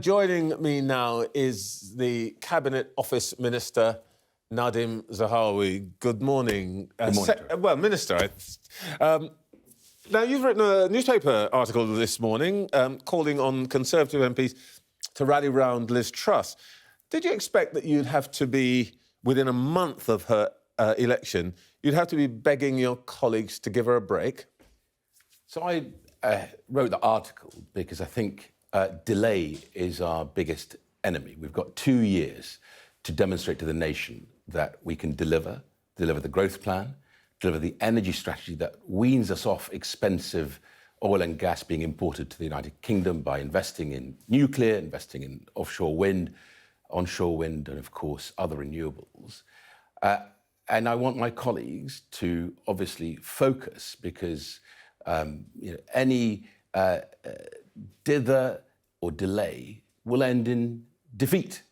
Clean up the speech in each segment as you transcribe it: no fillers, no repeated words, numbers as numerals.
Joining me now is the Cabinet Office Minister Nadhim Zahawi. Good morning. Good morning. Minister. Now, you've written a newspaper article this morning calling on Conservative MPs to rally round Liz Truss. Did you expect that you'd have to be, within a month of her election, you'd have to be begging your colleagues to give her a break? So I wrote the article because I think delay is our biggest enemy. We've got 2 years to demonstrate to the nation that we can deliver the growth plan, deliver the energy strategy that weans us off expensive oil and gas being imported to the United Kingdom by investing in nuclear, investing in offshore wind, onshore wind, and of course other renewables. And I want my colleagues to obviously focus because any dither or delay will end in defeat.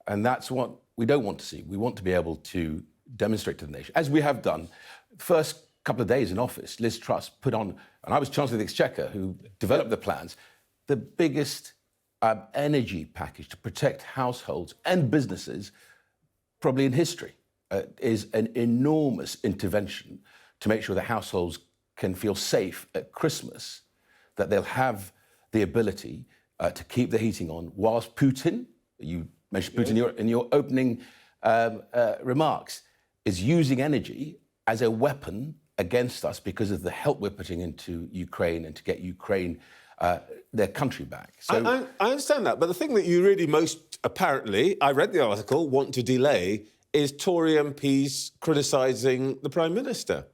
And that's what we don't want to see. We want to be able to demonstrate to the nation, as we have done. The first couple of days in office, Liz Truss put on, and I was Chancellor of the Exchequer who developed the plans, the biggest energy package to protect households and businesses probably in history. Is an enormous intervention to make sure that households can feel safe at Christmas, that they'll have the ability to keep the heating on whilst Putin, you mentioned Putin in your opening remarks, is using energy as a weapon against us because of the help we're putting into Ukraine and to get Ukraine their country back. So I understand that, but the thing that you really most apparently, I read the article, want to delay is Tory MPs criticising the Prime Minister.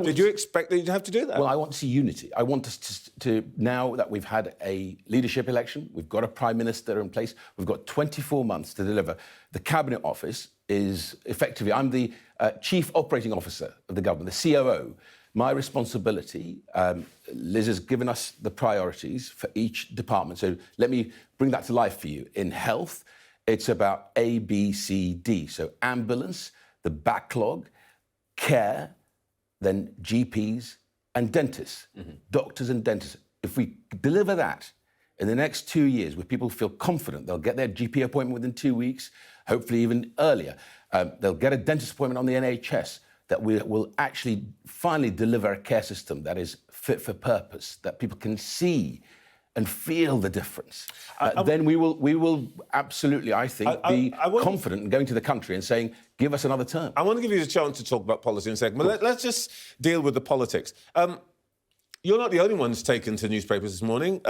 Did you expect that you'd have to do that? Well, I want to see unity. I want us to, now that we've had a leadership election, we've got a Prime Minister in place, we've got 24 months to deliver. The Cabinet Office is effectively, I'm the Chief Operating Officer of the government, the COO. My responsibility, Liz has given us the priorities for each department. So let me bring that to life for you. In health, it's about A, B, C, D. So ambulance, the backlog, care, then GPs and dentists, doctors and dentists. If we deliver that in the next 2 years, where people feel confident they'll get their GP appointment within 2 weeks, hopefully even earlier, they'll get a dentist appointment on the NHS, that we will actually finally deliver a care system that is fit for purpose, that people can see and feel the difference. Then we will absolutely, I think, be confident in going to the country and saying, give us another term. I want to give you a chance to talk about policy in a second, but let's just deal with the politics. You're not the only ones taken to newspapers this morning.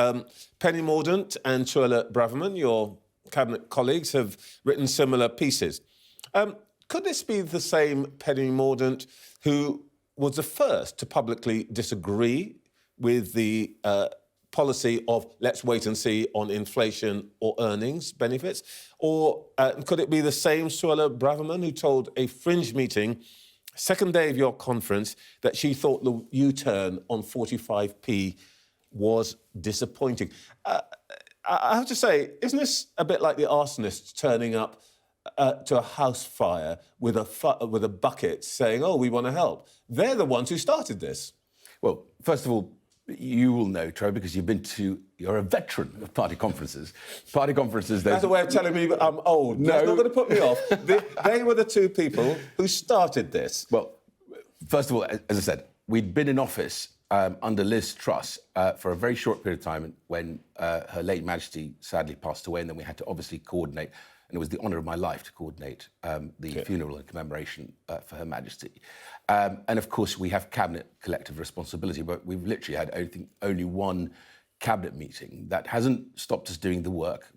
Penny Mordaunt and Suella Braverman, your cabinet colleagues, have written similar pieces. Could this be the same Penny Mordaunt who was the first to publicly disagree with the policy of let's wait and see on inflation or earnings benefits? Or could it be the same Suella Braverman who told a fringe meeting, second day of your conference, that she thought the U-turn on 45p was disappointing? I have to say, isn't this a bit like the arsonists turning up to a house fire with a bucket saying, oh, we want to help? They're the ones who started this. Well, first of all, you will know, Troy, because you're a veteran of party conferences. Party conferences... That's a way of telling me I'm old. No. That's not going to put me off. They were the two people who started this. Well, first of all, as I said, we'd been in office under Liz Truss for a very short period of time when Her late Majesty sadly passed away, and then we had to obviously coordinate, and it was the honour of my life to coordinate the funeral and commemoration for Her Majesty. And of course, we have cabinet collective responsibility, but we've literally had only one cabinet meeting. That hasn't stopped us doing the work.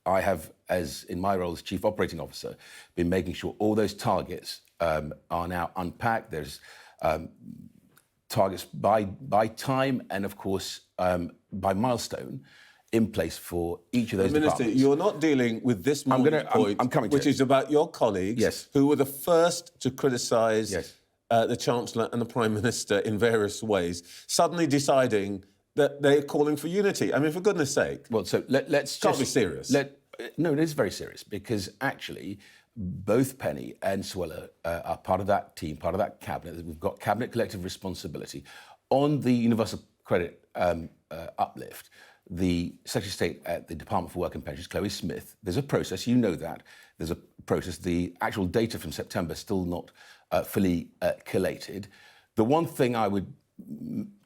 I have, as in my role as Chief Operating Officer, been making sure all those targets are now unpacked. There's targets by time and, of course, by milestone in place for each of those Minister, departments. you're not dealing with this point, I'm coming to which is about your colleagues who were the first to criticise the Chancellor and the Prime Minister in various ways, suddenly deciding that they're calling for unity. I mean, for goodness sake. Well, so let's can't be serious. No, it is very serious, because actually both Penny and Suella are part of that team, part of that cabinet. We've got cabinet collective responsibility on the universal credit uplift. the Secretary of State at the Department for Work and Pensions, Chloe Smith. There's a process, you know that. There's a process. The actual data from September is still not fully collated. The one thing I would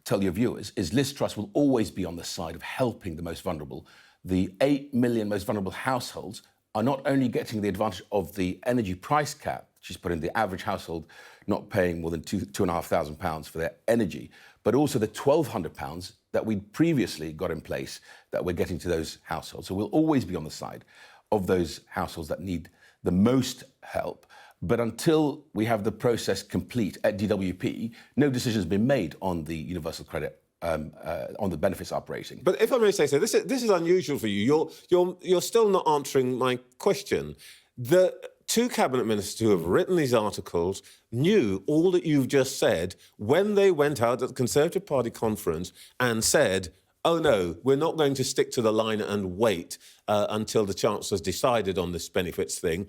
tell your viewers is Liz Truss will always be on the side of helping the most vulnerable. The 8 million most vulnerable households are not only getting the advantage of the energy price cap, she's put in the average household not paying more than £2,500 for their energy, but also the £1,200 that we'd previously got in place that we're getting to those households. So we'll always be on the side of those households that need the most help. But until we have the process complete at DWP, no decision has been made on the universal credit, on the benefits operating. But if I may say so, this is unusual for you. You're still not answering my question. The two cabinet ministers who have written these articles knew all that you've just said when they went out at the Conservative Party conference and said, oh no, we're not going to stick to the line and wait until the Chancellor's decided on this benefits thing.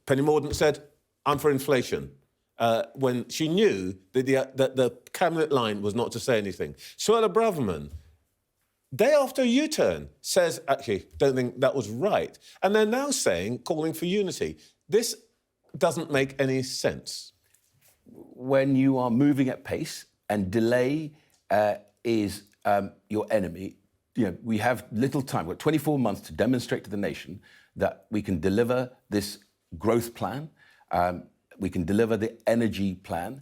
Penny Mordaunt said, I'm for inflation, when she knew that the cabinet line was not to say anything. Suella Braverman, day after a U-turn, says, actually, don't think that was right. And they're now saying, calling for unity. This doesn't make any sense. When you are moving at pace and delay is your enemy, we have little time. We've got 24 months to demonstrate to the nation that we can deliver this growth plan, we can deliver the energy plan,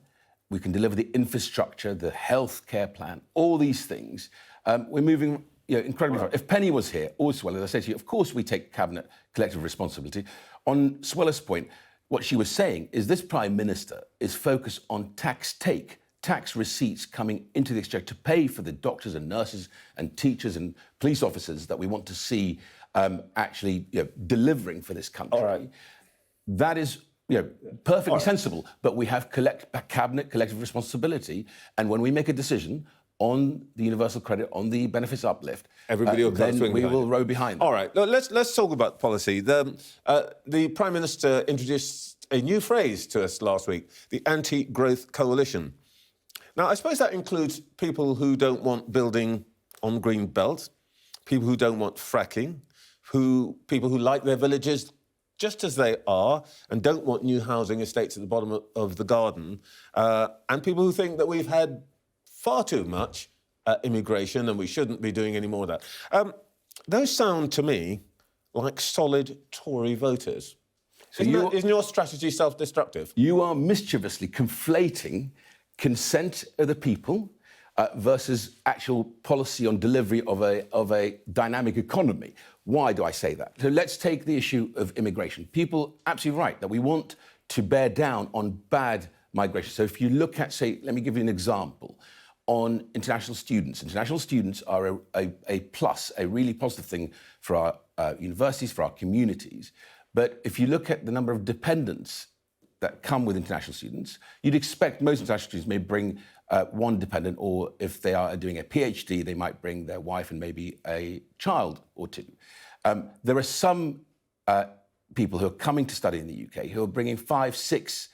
we can deliver the infrastructure, the healthcare plan, all these things. We're moving incredibly fast. If Penny was here, or Suella, as I said to you, of course we take cabinet collective responsibility. On Suella's point, what she was saying is this Prime Minister is focused on tax receipts coming into the Exchequer to pay for the doctors and nurses and teachers and police officers that we want to see actually delivering for this country. All right. That is perfectly sensible, but we have cabinet collective responsibility, and when we make a decision on the universal credit, on the benefits uplift, everybody will then we will row behind. All right, let's talk about policy. The Prime Minister introduced a new phrase to us last week, the anti-growth coalition. Now, I suppose that includes people who don't want building on green belt, people who don't want fracking, people who like their villages just as they are and don't want new housing estates at the bottom of the garden, and people who think that we've had far too much immigration and we shouldn't be doing any more of that. Those sound to me like solid Tory voters. So isn't your strategy self-destructive? You are mischievously conflating consent of the people versus actual policy on delivery of a dynamic economy. Why do I say that? So let's take the issue of immigration. People absolutely right that we want to bear down on bad migration. So if you look at, say, let me give you an example, on international students. International students are a plus, a really positive thing for our universities, for our communities. But if you look at the number of dependents that come with international students, you'd expect most international students may bring one dependent, or if they are doing a PhD, they might bring their wife and maybe a child or two. There are some people who are coming to study in the UK who are bringing 5, 6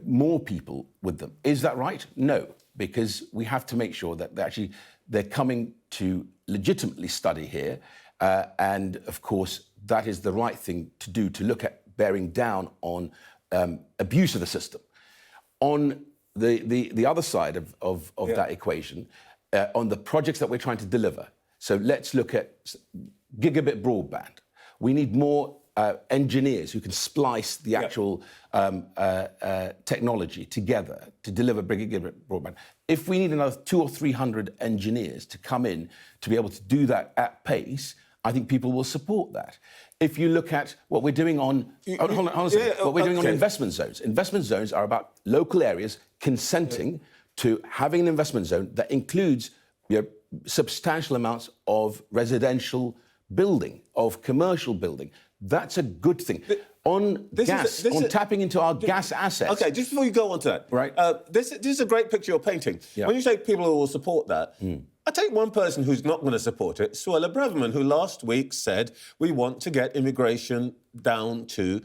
more people with them. Is that right? No, because we have to make sure that they're coming to legitimately study here. And of course, that is the right thing to do, to look at bearing down on abuse of the system. On the other side of that equation, on the projects that we're trying to deliver. So let's look at gigabit broadband. We need more engineers who can splice the actual technology together to deliver gigabit broadband. If we need another 200 or 300 engineers to come in to be able to do that at pace, I think people will support that. If you look at what we're doing on, what we're doing on investment zones. Investment zones are about local areas consenting to having an investment zone that includes substantial amounts of residential building, of commercial building. That's a good thing. On tapping into our gas assets. OK, just before you go on to that. Right. This is a great picture you're painting. Yeah. When you say people who will support that, I take one person who's not going to support it, Suella Braverman, who last week said we want to get immigration down to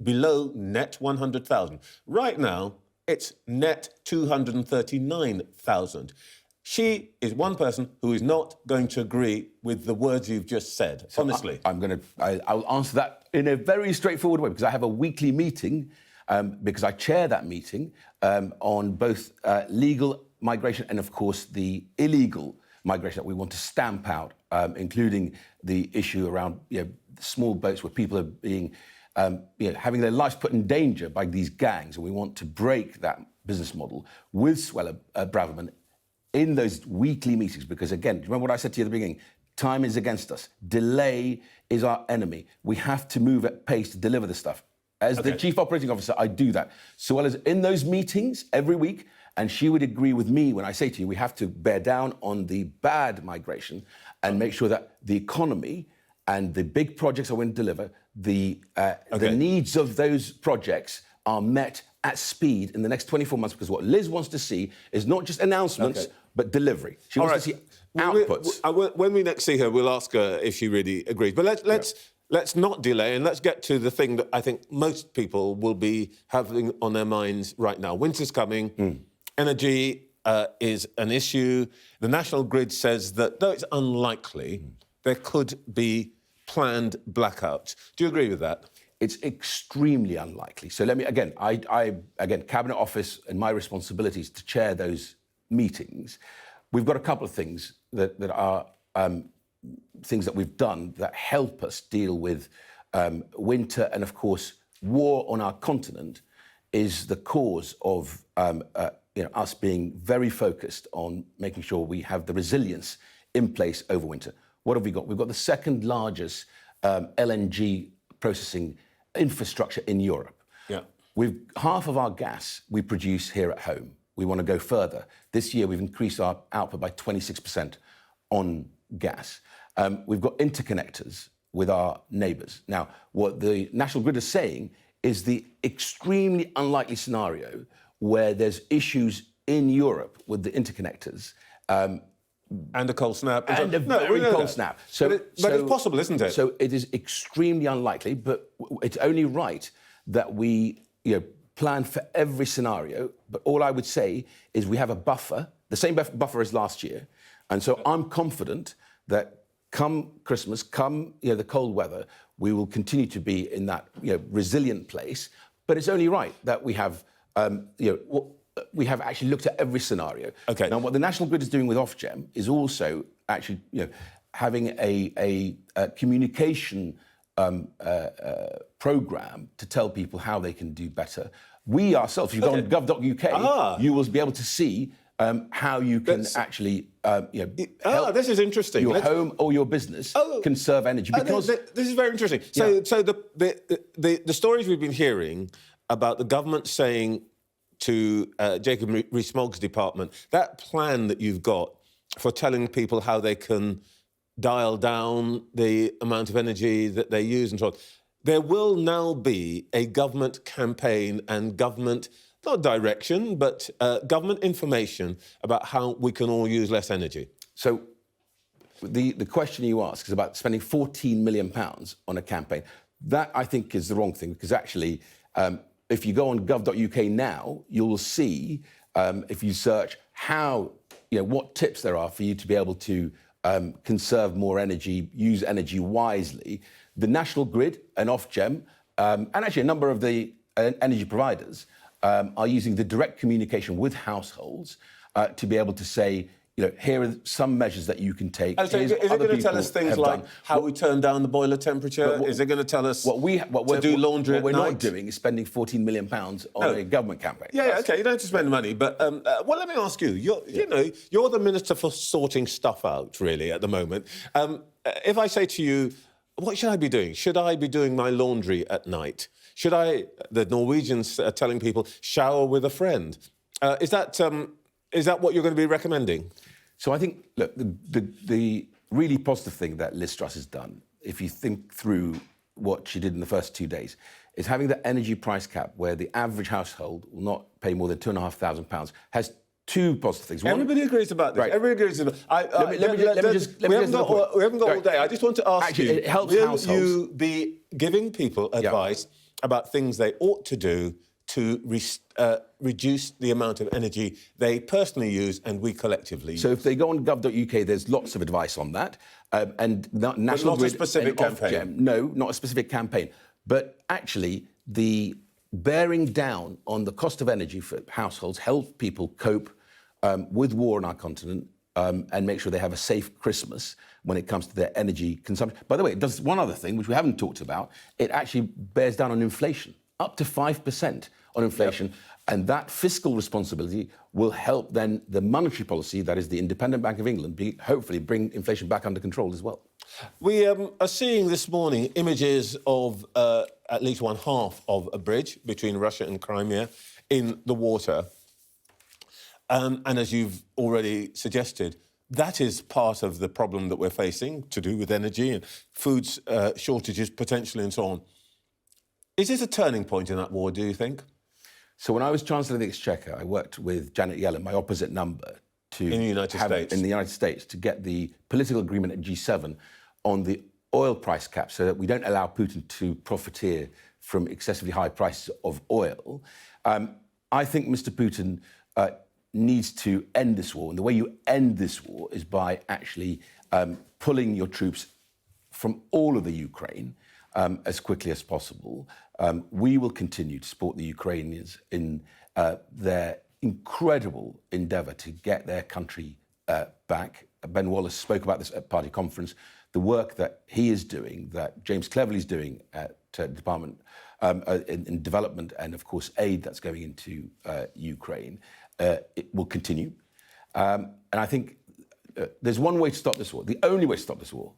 below net 100,000. Right now, it's net 239,000. She is one person who is not going to agree with the words you've just said, honestly. I'll answer that in a very straightforward way, because I have a weekly meeting, because I chair that meeting on both legal migration and, of course, the illegal migration that we want to stamp out, including the issue around small boats where people are being, having their lives put in danger by these gangs, and we want to break that business model with Suella Braverman in those weekly meetings. Because again, remember what I said to you at the beginning? Time is against us. Delay is our enemy. We have to move at pace to deliver this stuff. As the Chief Operating Officer, I do that. Suella's in those meetings every week, and she would agree with me when I say to you, we have to bear down on the bad migration and make sure that the economy and the big projects that we're going to deliver, the needs of those projects are met at speed in the next 24 months, because what Liz wants to see is not just announcements, but delivery. She wants to see outputs. When we next see her, we'll ask her if she really agrees. But let's not delay, and let's get to the thing that I think most people will be having on their minds right now. Winter's coming. Energy is an issue. The National Grid says that, though it's unlikely, there could be planned blackouts. Do you agree with that? It's extremely unlikely. So let me, again, Cabinet Office, and my responsibility is to chair those meetings. We've got a couple of things that are things that we've done that help us deal with winter, and of course, war on our continent is the cause of us being very focused on making sure we have the resilience in place over winter. What have we got? We've got the second largest LNG processing infrastructure in Europe. Yeah. Half of our gas we produce here at home. We want to go further. This year we've increased our output by 26% on gas. We've got interconnectors with our neighbours. Now, what the National Grid is saying is the extremely unlikely scenario where there's issues in Europe with the interconnectors. And a cold snap. And a very cold snap. But it's possible, isn't it? So it is extremely unlikely, but it's only right that we plan for every scenario. But all I would say is we have a buffer, the same buffer as last year. And so I'm confident that come Christmas, come the cold weather, we will continue to be in that resilient place. But it's only right that we have we have actually looked at every scenario. Okay. Now, what the National Grid is doing with Ofgem is also actually having a communication programme to tell people how they can do better. We ourselves, if you go on gov.uk, you will be able to see how you can actually help this is interesting. Your home or your business conserve energy. Because this is very interesting. So the stories we've been hearing about the government saying to Jacob Rees-Mogg's department, that plan that you've got for telling people how they can dial down the amount of energy that they use and so on, there will now be a government campaign and government, not direction, but government information about how we can all use less energy. So the question you ask is about spending £14 million on a campaign. That, I think, is the wrong thing, because actually, if you go on gov.uk now, you'll see, if you search what tips there are for you to be able to conserve more energy, use energy wisely. The National Grid and Ofgem, and actually a number of the energy providers, are using the direct communication with households to be able to say, here are some measures that you can take. So is it going to tell us things like how we turn down the boiler temperature? Is it going to tell us to do laundry at night? What we're not doing is spending £14 million on a government campaign. Yeah, OK, you don't have to spend money. But, well, let me ask you. You're the Minister for sorting stuff out, really, at the moment. If I say to you, what should I be doing? Should I be doing my laundry at night? Should the Norwegians are telling people, shower with a friend? Is that what you're going to be recommending? So I think, look, the really positive thing that Liz Truss has done, if you think through what she did in the first 2 days, is having the energy price cap where the average household will not pay more than £2,500, has two positive things. Everybody agrees about this. Right. Everybody agrees about this. We haven't got all day. I just want to ask you, it helps will households. you be giving people advice about things they ought to do to reduce the amount of energy they personally use and we collectively use? So if they go on gov.uk, there's lots of advice on that. And National not a Grid specific and campaign? Ofgem, no, not a specific campaign. But actually, the bearing down on the cost of energy for households help people cope with war on our continent and make sure they have a safe Christmas when it comes to their energy consumption. By the way, it does one other thing, which we haven't talked about. It actually bears down on inflation, up to 5% on inflation. Yep. And that fiscal responsibility will help then the monetary policy, that is the Independent Bank of England, hopefully bring inflation back under control as well. We are seeing this morning images of at least one half of a bridge between Russia and Crimea in the water. And as you've already suggested, that is part of the problem that we're facing to do with energy and food shortages potentially and so on. Is this a turning point in that war, do you think? So when I was Chancellor of the Exchequer, I worked with Janet Yellen, my opposite number, in the United States to get the political agreement at G7 on the oil price cap so that we don't allow Putin to profiteer from excessively high prices of oil. I think Mr. Putin needs to end this war. And the way you end this war is by actually pulling your troops from all of the Ukraine as quickly as possible. We will continue to support the Ukrainians in their incredible endeavour to get their country back. Ben Wallace spoke about this at party conference. The work that he is doing, that James Cleverly is doing at the Department in Development and, of course, aid that's going into Ukraine, it will continue. And I think there's one way to stop this war. The only way to stop this war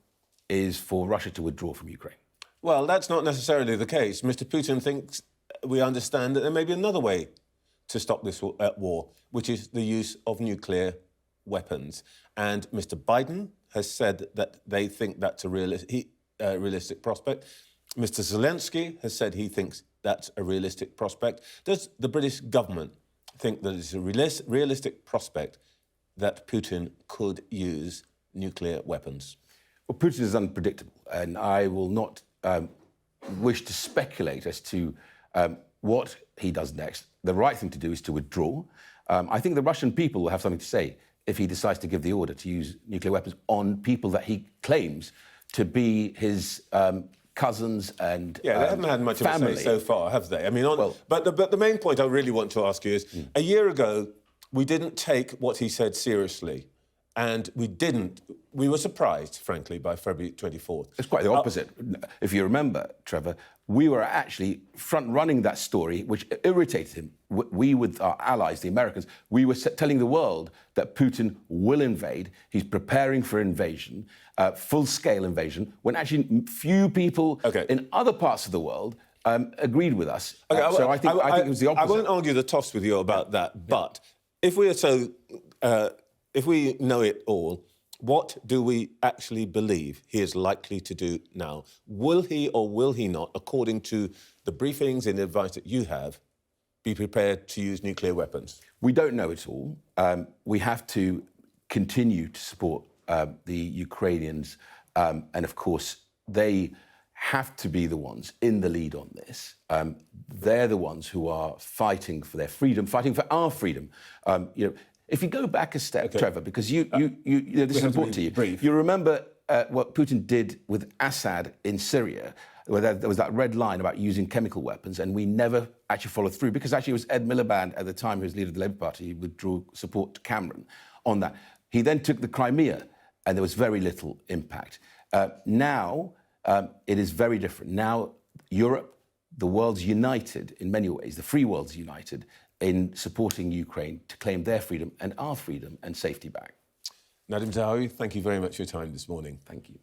is for Russia to withdraw from Ukraine. Well, that's not necessarily the case. Mr. Putin thinks we understand that there may be another way to stop this war, which is the use of nuclear weapons. And Mr. Biden has said that they think that's a realistic prospect. Mr. Zelensky has said he thinks that's a realistic prospect. Does the British government think that it's a realistic prospect that Putin could use nuclear weapons? Well, Putin is unpredictable, and I will not wish to speculate as to what he does next. The right thing to do is to withdraw. I think the Russian people will have something to say if he decides to give the order to use nuclear weapons on people that he claims to be his cousins and they haven't had much family. Of a say so far, have they? I mean, but the main point I really want to ask you is, a year ago, we didn't take what he said seriously. And we were surprised, frankly, by February 24th. It's quite the opposite. If you remember, Trevor, we were actually front-running that story, which irritated him. We, with our allies, the Americans, we were telling the world that Putin will invade. He's preparing for invasion, full-scale invasion, when actually few people in other parts of the world agreed with us. So I think it was the opposite. I won't argue the toss with you about that, but if we are so... if we know it all, what do we actually believe he is likely to do now? Will he or will he not, according to the briefings and advice that you have, be prepared to use nuclear weapons? We don't know it all. We have to continue to support the Ukrainians. And, of course, they have to be the ones in the lead on this. They're the ones who are fighting for their freedom, fighting for our freedom. If you go back a step, Trevor, because this is important to you. Brief. You remember what Putin did with Assad in Syria, where there was that red line about using chemical weapons, and we never actually followed through, because actually it was Ed Miliband at the time, who was leader of the Labour Party, who withdrew support to Cameron on that. He then took the Crimea, and there was very little impact. Now, it is very different. Now, Europe, the world's united in many ways, the free world's united in supporting Ukraine to claim their freedom and our freedom and safety back. Nadhim Zahawi, thank you very much for your time this morning. Thank you.